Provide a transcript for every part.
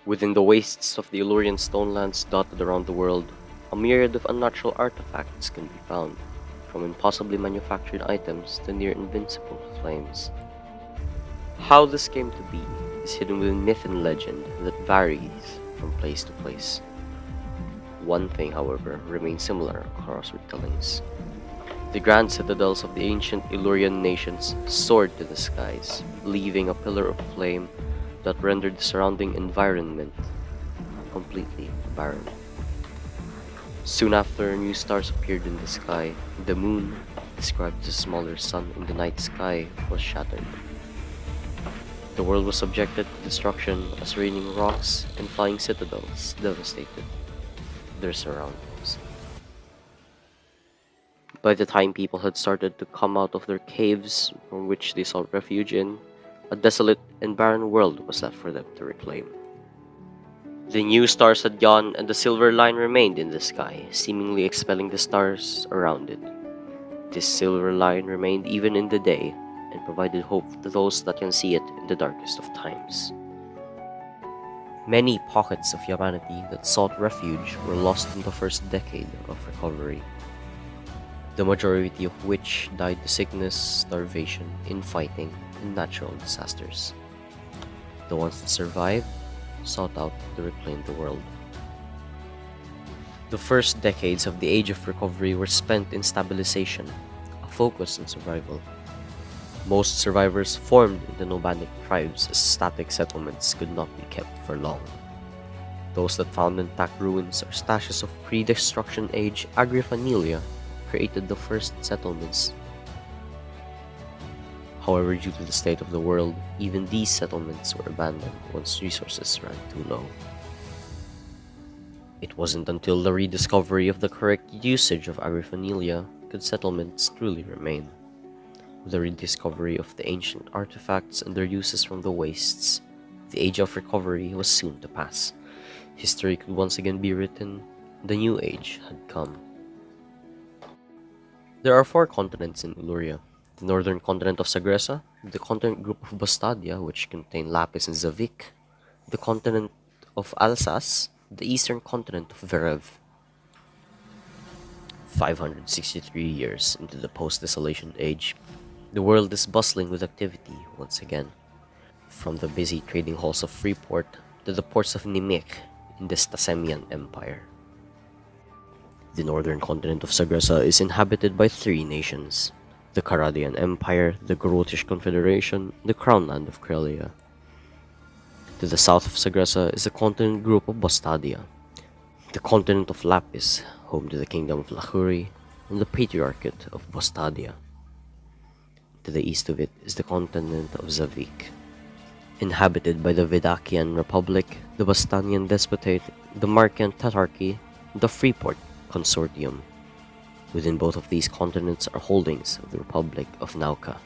Within the wastes of the Ilurian stonelands dotted around the world, a myriad of unnatural artifacts can be found, from impossibly manufactured items to near invincible flames. How this came to be is hidden within myth and legend that varies from place to place. One thing, however, remains similar across retellings. The grand citadels of the ancient Ilurian nations soared to the skies, leaving a pillar of flame that rendered the surrounding environment completely barren. Soon after, new stars appeared in the sky. The moon, described as a smaller sun in the night sky, was shattered. The world was subjected to destruction as raining rocks and flying citadels devastated their surroundings. By the time people had started to come out of their caves from which they sought refuge in, a desolate and barren world was left for them to reclaim. The new stars had gone, and the silver line remained in the sky, seemingly expelling the stars around it. This silver line remained even in the day, and provided hope to those that can see it in the darkest of times. Many pockets of humanity that sought refuge were lost in the first decade of recovery, the majority of which died to sickness, starvation, infighting, and natural disasters. The ones that survived sought out to reclaim the world. The first decades of the Age of Recovery were spent in stabilization, a focus on survival. Most survivors formed into nomadic tribes as static settlements could not be kept for long. Those that found intact ruins or stashes of pre-destruction age agriphanelia created the first settlements. However, due to the state of the world, even these settlements were abandoned once resources ran too low. It wasn't until the rediscovery of the correct usage of agriphanelia could settlements truly remain. With the rediscovery of the ancient artifacts and their uses from the wastes, the age of recovery was soon to pass. History could once again be written. The new age had come. There are 4 continents in Iluriya: the northern continent of Sagresa, the continent group of Bostadia, which contain Lapis and Zavik, the continent of Alsace, the eastern continent of Verev. 563 years into the post-desolation age, the world is bustling with activity once again. From the busy trading halls of Freeport to the ports of Nimik in the Stasemian Empire. The northern continent of Sagresa is inhabited by 3 nations: the Karadian Empire, the Gorotish Confederation, the Crown Land of Krelia. To the south of Sagresa is the continent group of Bostadia, the continent of Lapis, home to the kingdom of Lahuri, and the Patriarchate of Bostadia. To the east of it is the continent of Zavik, inhabited by the Vedakian Republic, the Bastanian Despotate, the Markian Tatarchy, and the Freeport Consortium. Within both of these continents are holdings of the Republic of Nauka.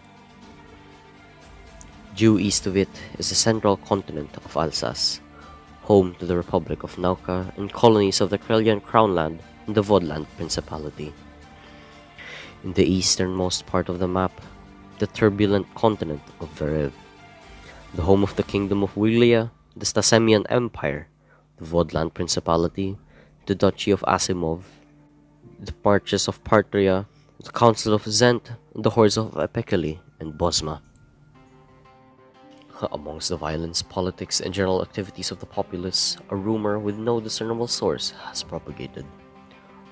Due east of it is the central continent of Alsace, home to the Republic of Nauka and colonies of the Krelian Crownland and the Vodland Principality. In the easternmost part of the map, the turbulent continent of Verev, the home of the Kingdom of Wilia, the Stasemian Empire, the Vodland Principality, the Duchy of Asimov, the Marches of Partria, the Council of Zent, and the hordes of Epekeli and Bosma. Amongst the violence, politics, and general activities of the populace, a rumor with no discernible source has propagated.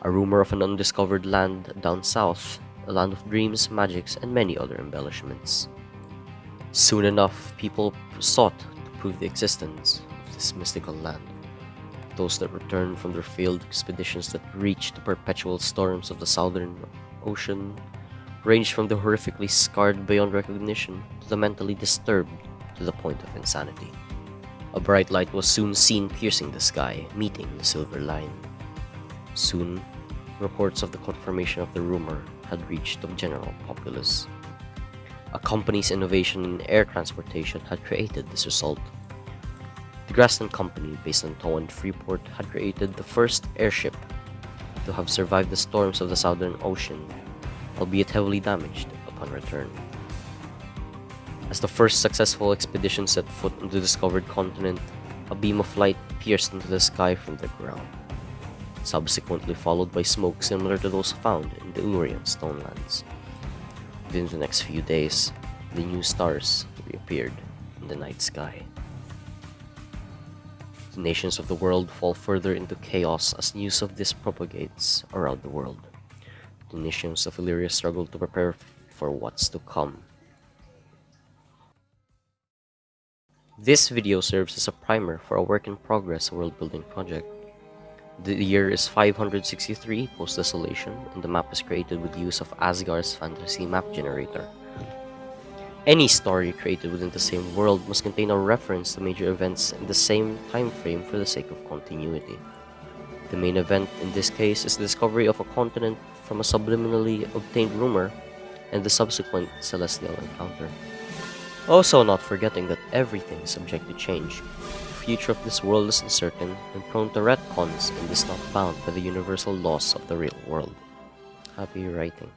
A rumor of an undiscovered land down south, a land of dreams, magics, and many other embellishments. Soon enough, people sought to prove the existence of this mystical land. Those that returned from their failed expeditions that reached the perpetual storms of the Southern Ocean ranged from the horrifically scarred beyond recognition to the mentally disturbed to the point of insanity. A bright light was soon seen piercing the sky, meeting the silver line. Soon, reports of the confirmation of the rumor had reached the general populace. A company's innovation in air transportation had created this result. The Graston Company, based on Tow and Freeport, had created the first airship to have survived the storms of the Southern Ocean, albeit heavily damaged upon return. As the first successful expedition set foot on the discovered continent, A beam of light pierced into the sky from the ground, subsequently followed by smoke similar to those found in the Iluriyan stonelands. Within the next few days, the new stars reappeared in the night sky. The nations of the world fall further into chaos as news of this propagates around the world. The nations of Iluriya struggle to prepare for what's to come. This video serves as a primer for a work-in-progress world-building project. The year is 563 post-desolation, and the map is created with the use of Asgard's fantasy map generator. Any story created within the same world must contain a reference to major events in the same time frame for the sake of continuity. The main event in this case is the discovery of a continent from a subliminally obtained rumor and the subsequent celestial encounter. Also not forgetting that everything is subject to change. The future of this world is uncertain and prone to retcons and is not bound by the universal laws of the real world. Happy writing.